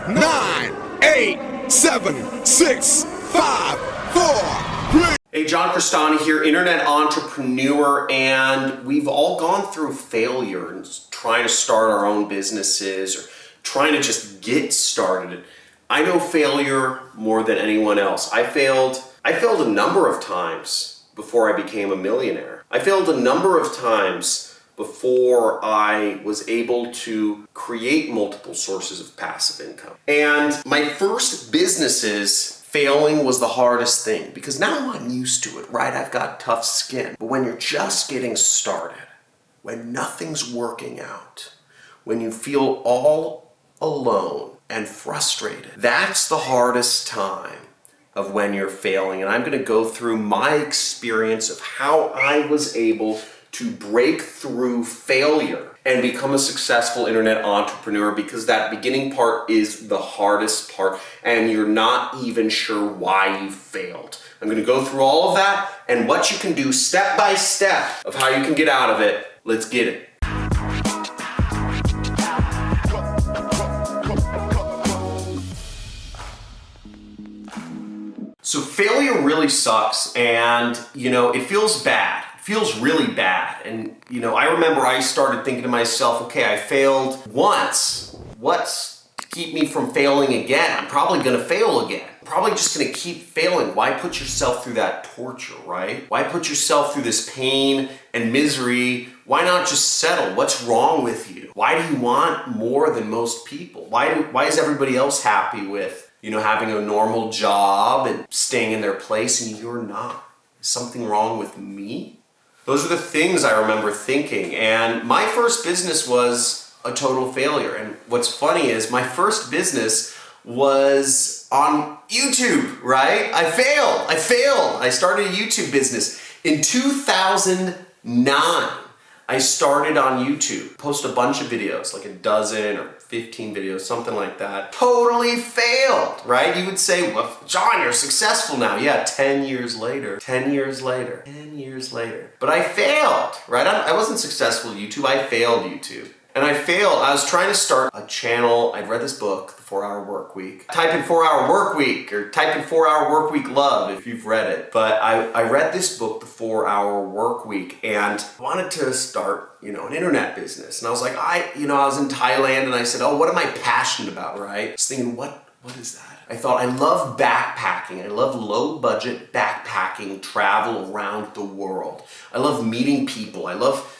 9, 8, 7, 6, 5, 4, 3. Hey, John Crestani here, internet entrepreneur, and we've all gone through failure and trying to start our own businesses or trying to just get started. I know failure more than anyone else. I failed a number of times before I became a millionaire. I failed a number of times before I was able to create multiple sources of passive income. And my first businesses, failing was the hardest thing because now I'm used to it, right? I've got tough skin. But when you're just getting started, when nothing's working out, when you feel all alone and frustrated, that's the hardest time of when you're failing. And I'm going to go through my experience of how I was able to break through failure and become a successful internet entrepreneur, because that beginning part is the hardest part and you're not even sure why you failed. I'm going to go through all of that and what you can do step by step of how you can get out of it. Let's get it. So failure really sucks, and it feels bad. Feels really bad. And I remember I started thinking to myself, okay, I failed once. What's to keep me from failing again? I'm probably gonna fail again. I'm probably just gonna keep failing. Why put yourself through that torture, right? Why put yourself through this pain and misery? Why not just settle? What's wrong with you? Why do you want more than most people? Why is everybody else happy with having a normal job and staying in their place and you're not? Is something wrong with me? Those are the things I remember thinking, and my first business was a total failure. And what's funny is my first business was on YouTube, right? I failed. I started a YouTube business in 2009. I started on YouTube, post a bunch of videos, like a dozen or 15 videos, something like that. Totally failed, right? You would say, well, John, you're successful now. Yeah, 10 years later. But I failed, right? I wasn't successful at YouTube, I failed YouTube. And I was trying to start a channel. I'd read this book, The 4-Hour Work Week. Type in 4-Hour Work Week or type in 4-Hour Work Week Love if you've read it. But I read this book, The 4-Hour Work Week, and wanted to start, an internet business. And I was like, I was in Thailand and I said, oh, what am I passionate about, right? I was thinking, what is that? I thought, I love backpacking. I love low budget backpacking, travel around the world. I love meeting people. I love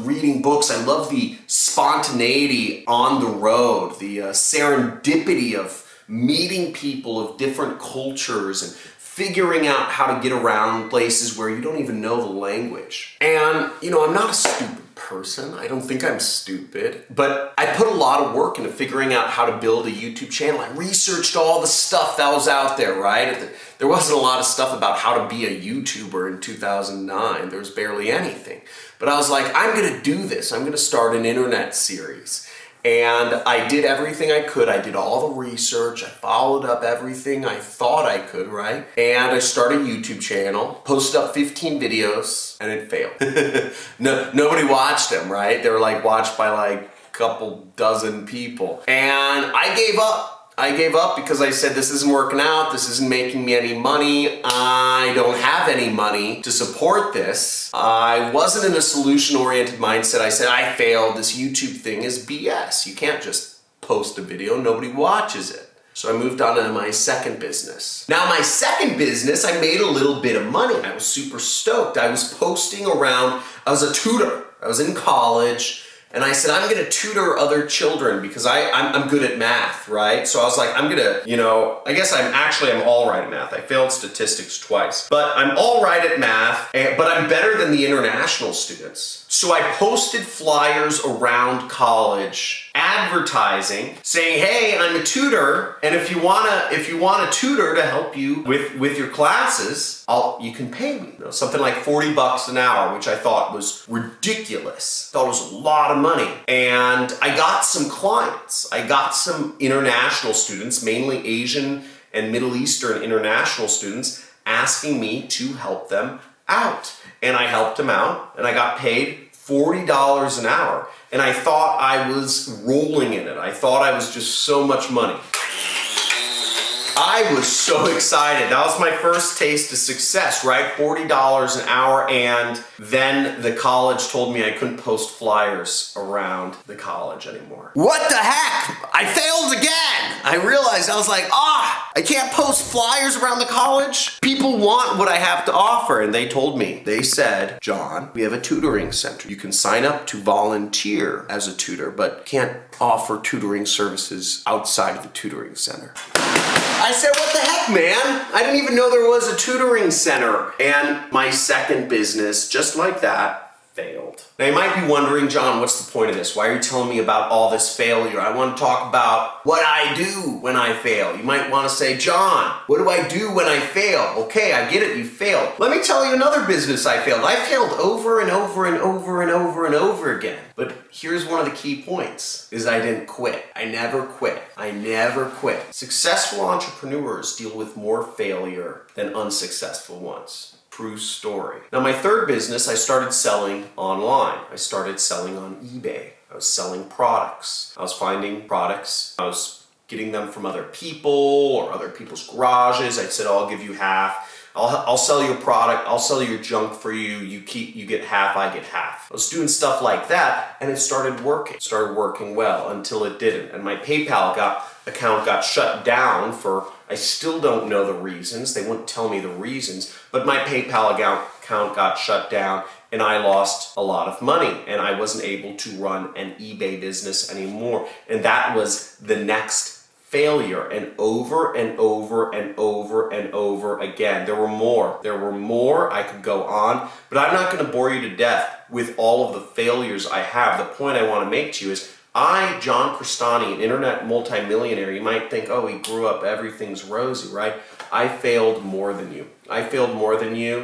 reading books. I love the spontaneity on the road, the serendipity of meeting people of different cultures and figuring out how to get around places where you don't even know the language. And, I'm not a stupid person. I don't think I'm stupid, but I put a lot of work into figuring out how to build a YouTube channel. I researched all the stuff that was out there, right? There wasn't a lot of stuff about how to be a YouTuber in 2009. There was barely anything. But I was like, I'm gonna do this. I'm gonna start an internet series. And I did everything I could. I did all the research. I followed up everything I thought I could, right? And I started a YouTube channel, posted up 15 videos, and it failed. Nobody watched them, right? They were watched by a couple dozen people. And I gave up. I gave up because I said, this isn't working out, this isn't making me any money, I don't have any money to support this. I wasn't in a solution-oriented mindset. I said, I failed, this YouTube thing is BS. You can't just post a video, nobody watches it. So I moved on to my second business. Now my second business, I made a little bit of money. I was super stoked. I was posting around, I was a tutor. I was in college. And I said, I'm gonna tutor other children because I'm good at math, right? So I was like, I'm gonna, I guess I'm all right at math. I failed statistics twice, but I'm all right at math, but I'm better than the international students. So I posted flyers around college advertising saying, hey, I'm a tutor, and if you want a tutor to help you with your classes, you can pay me. Something like $40 an hour, which I thought was ridiculous. I thought it was a lot of money. And I got some clients. I got some international students, mainly Asian and Middle Eastern international students, asking me to help them out. And I helped them out, and I got paid $40 an hour. And I thought I was rolling in it. I thought I was just so much money. I was so excited. That was my first taste of success, right? $40 an hour, and then the college told me I couldn't post flyers around the college anymore. What the heck? I failed again. I realized, I was like, I can't post flyers around the college. People want what I have to offer. And they told me, they said, John, we have a tutoring center. You can sign up to volunteer as a tutor, but can't offer tutoring services outside of the tutoring center. I said, what the heck, man? I didn't even know there was a tutoring center. And my second business, just like that, failed. Now you might be wondering, John, what's the point of this? Why are you telling me about all this failure? I want to talk about what I do when I fail. You might want to say, John, what do I do when I fail? Okay, I get it, you failed. Let me tell you another business I failed. I failed over and over and over and over and over again. But here's one of the key points, is I didn't quit. I never quit. I never quit. Successful entrepreneurs deal with more failure than unsuccessful ones. True story. Now my third business, I started selling online. I started selling on eBay. I was selling products. I was finding products. I was getting them from other people or other people's garages. I said, I'll give you half. I'll sell you a product. I'll sell your junk for you. You get half, I get half. I was doing stuff like that, and it started working. It started working well until it didn't. And my PayPal account got shut down for, I still don't know the reasons. They wouldn't tell me the reasons, but my PayPal account got shut down and I lost a lot of money and I wasn't able to run an eBay business anymore. And that was the next failure, and over and over and over and over again. There were more. I could go on, but I'm not going to bore you to death with all of the failures I have. The point I want to make to you is, I, John Crestani, an internet multimillionaire, you might think, oh, he grew up, everything's rosy, right? I failed more than you.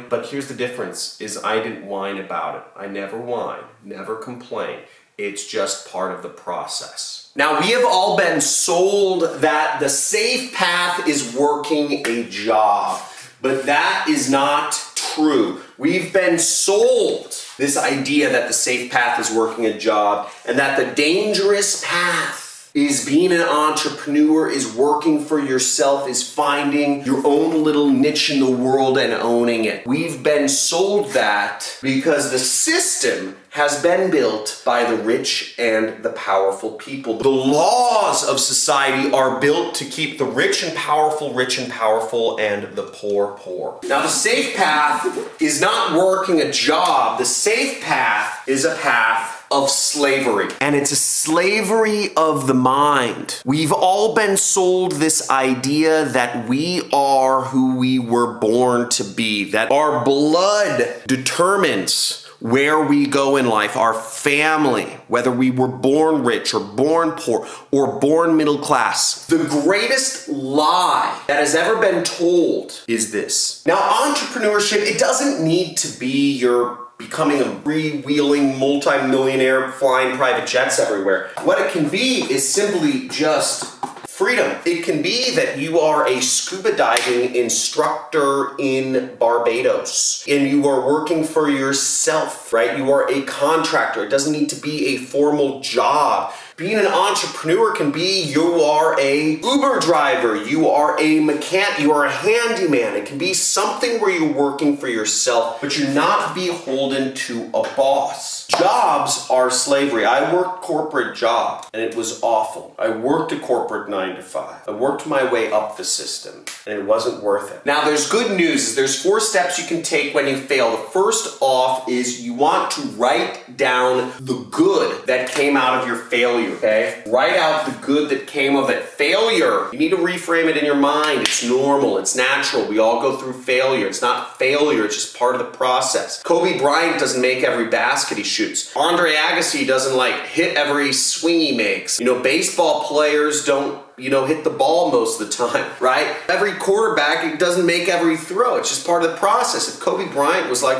But here's the difference, is I didn't whine about it. I never whine, never complain. It's just part of the process. Now, we have all been sold that the safe path is working a job, but that is not true. We've been sold this idea that the safe path is working a job and that the dangerous path is being an entrepreneur, is working for yourself, is finding your own little niche in the world and owning it. We've been sold that because the system has been built by the rich and the powerful people. The laws of society are built to keep the rich and powerful and the poor poor. Now the safe path is not working a job. The safe path is a path of slavery. And it's a slavery of the mind. We've all been sold this idea that we are who we were born to be, that our blood determines where we go in life, our family, whether we were born rich or born poor or born middle class. The greatest lie that has ever been told is this. Now, entrepreneurship, it doesn't need to be your becoming a freewheeling multimillionaire flying private jets everywhere. What it can be is simply just freedom. It can be that you are a scuba diving instructor in Barbados and you are working for yourself, right? You are a contractor. It doesn't need to be a formal job. Being an entrepreneur can be you are a Uber driver, you are a mechanic, you are a handyman. It can be something where you're working for yourself, but you're not beholden to a boss. Jobs are slavery. I worked corporate job and it was awful. I worked a corporate 9 to 5. I worked my way up the system and it wasn't worth it. Now there's good news. There's 4 steps you can take when you fail. The first off is you want to write down the good that came out of your failure. Okay? Write out the good that came of it. Failure, you need to reframe it in your mind. It's normal, it's natural. We all go through failure. It's not failure, it's just part of the process. Kobe Bryant doesn't make every basket he shoots. Andre Agassi doesn't hit every swing he makes. Baseball players don't hit the ball most of the time, right? Every quarterback, it doesn't make every throw. It's just part of the process. If Kobe Bryant was like,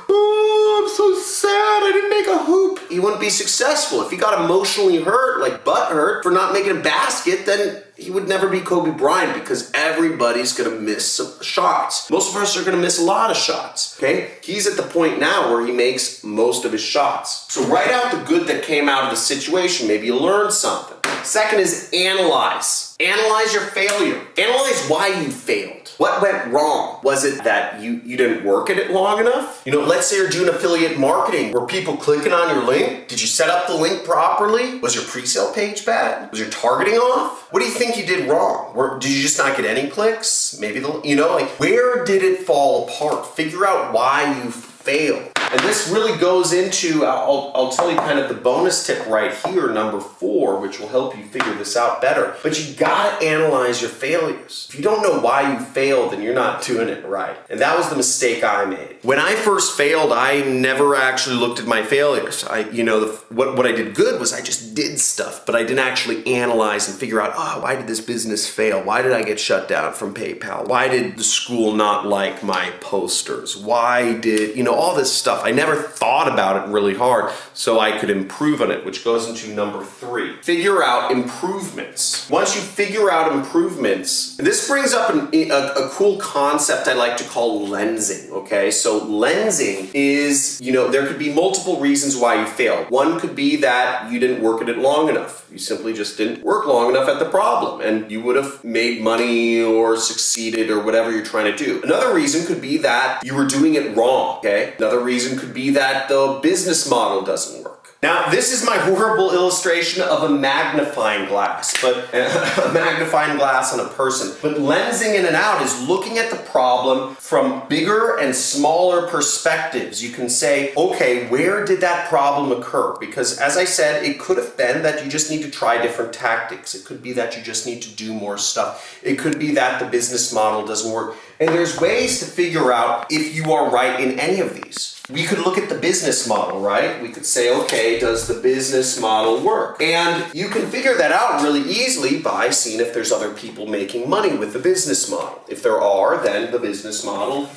oh, I'm so sad, I didn't make a hoop. He wouldn't be successful. If he got emotionally hurt, like butt hurt, for not making a basket, then he would never be Kobe Bryant, because everybody's gonna miss some shots. Most of us are gonna miss a lot of shots, okay? He's at the point now where he makes most of his shots. So write out the good that came out of the situation. Maybe you learned something. Second is analyze. Analyze your failure. Analyze why you failed. What went wrong? Was it that you didn't work at it long enough? You know, let's say you're doing affiliate marketing. Were people clicking on your link? Did you set up the link properly? Was your pre-sale page bad? Was your targeting off? What do you think you did wrong? Did you just not get any clicks? Maybe, where did it fall apart? Figure out why you failed. And this really goes into, I'll tell you kind of the bonus tip right here, number 4, which will help you figure this out better. But you gotta analyze your failures. If you don't know why you failed, then you're not doing it right. And that was the mistake I made. When I first failed, I never actually looked at my failures. What I did good was I just did stuff, but I didn't actually analyze and figure out, why did this business fail? Why did I get shut down from PayPal? Why did the school not like my posters? Why did, all this stuff. I never thought about it really hard so I could improve on it, which goes into number 3. Figure out improvements. Once you figure out improvements, this brings up a cool concept I like to call lensing, okay? So lensing is, there could be multiple reasons why you failed. One could be that you didn't work at it long enough. You simply just didn't work long enough at the problem, and you would have made money or succeeded or whatever you're trying to do. Another reason could be that you were doing it wrong, okay? Another reason could be that the business model doesn't work. Now, this is my horrible illustration of a magnifying glass, but a magnifying glass on a person. But lensing in and out is looking at the problem from bigger and smaller perspectives. You can say, okay, where did that problem occur? Because as I said, it could have been that you just need to try different tactics. It could be that you just need to do more stuff. It could be that the business model doesn't work. And there's ways to figure out if you are right in any of these. We could look at the business model, right? We could say, okay, does the business model work? And you can figure that out really easily by seeing if there's other people making money with the business model. If there are, then the business model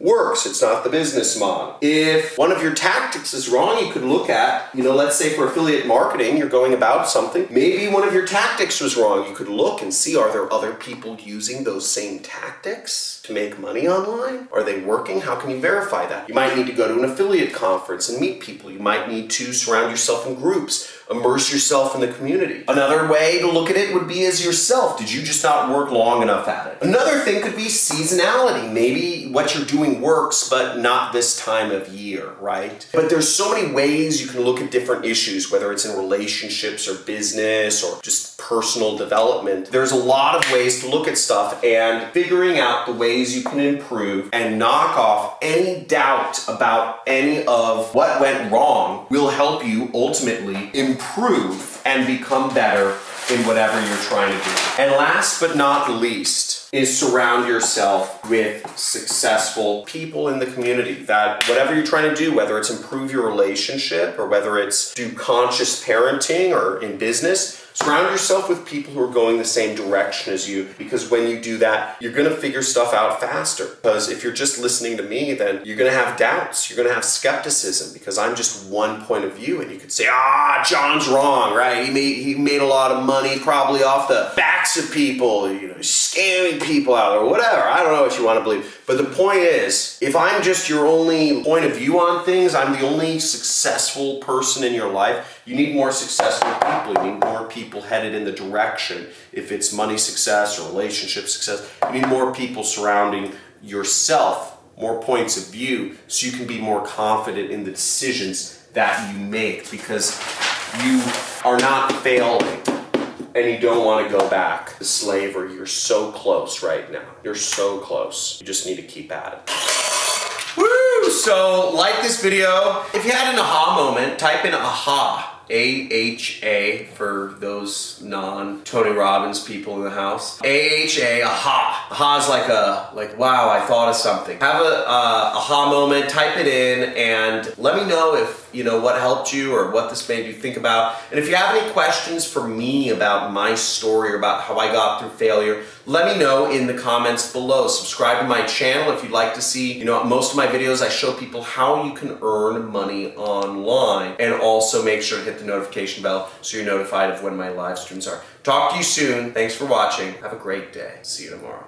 works. It's not the business model. If one of your tactics is wrong, you could look at, let's say for affiliate marketing, you're going about something. Maybe one of your tactics was wrong. You could look and see, are there other people using those same tactics to make money online? Are they working? How can you verify that? You might need to go to an affiliate conference and meet people. You might need to surround yourself in groups. Immerse yourself in the community. Another way to look at it would be as yourself. Did you just not work long enough at it? Another thing could be seasonality. Maybe what you're doing works, but not this time of year, right? But there's so many ways you can look at different issues, whether it's in relationships or business or just personal development. There's a lot of ways to look at stuff, and figuring out the ways you can improve and knock off any doubt about any of what went wrong will help you ultimately improve and become better in whatever you're trying to do. And last but not least is surround yourself with successful people in the community. That whatever you're trying to do, whether it's improve your relationship or whether it's do conscious parenting or in business, surround yourself with people who are going the same direction as you, because when you do that, you're gonna figure stuff out faster. Because if you're just listening to me, then you're gonna have doubts, you're gonna have skepticism, because I'm just one point of view, and you could say, John's wrong, right? He made a lot of money probably off the backs of people, scamming people out or whatever. I don't know what you want to believe. But the point is, if I'm just your only point of view on things, I'm the only successful person in your life, you need more successful people. You need more people headed in the direction. If it's money success or relationship success, you need more people surrounding yourself, more points of view, so you can be more confident in the decisions that you make, because you are not failing. And you don't want to go back to slavery. You're so close right now. You're so close. You just need to keep at it. Woo! So, like this video. If you had an aha moment, type in aha. A-H-A for those non-Tony Robbins people in the house. A-H-A, aha. Aha is like wow, I thought of something. Have a aha moment, type it in, and let me know if what helped you or what this made you think about. And if you have any questions for me about my story or about how I got through failure, let me know in the comments below. Subscribe to my channel if you'd like to see, most of my videos I show people how you can earn money online, and also make sure to hit the notification bell so you're notified of when my live streams are. Talk to you soon. Thanks for watching. Have a great day. See you tomorrow.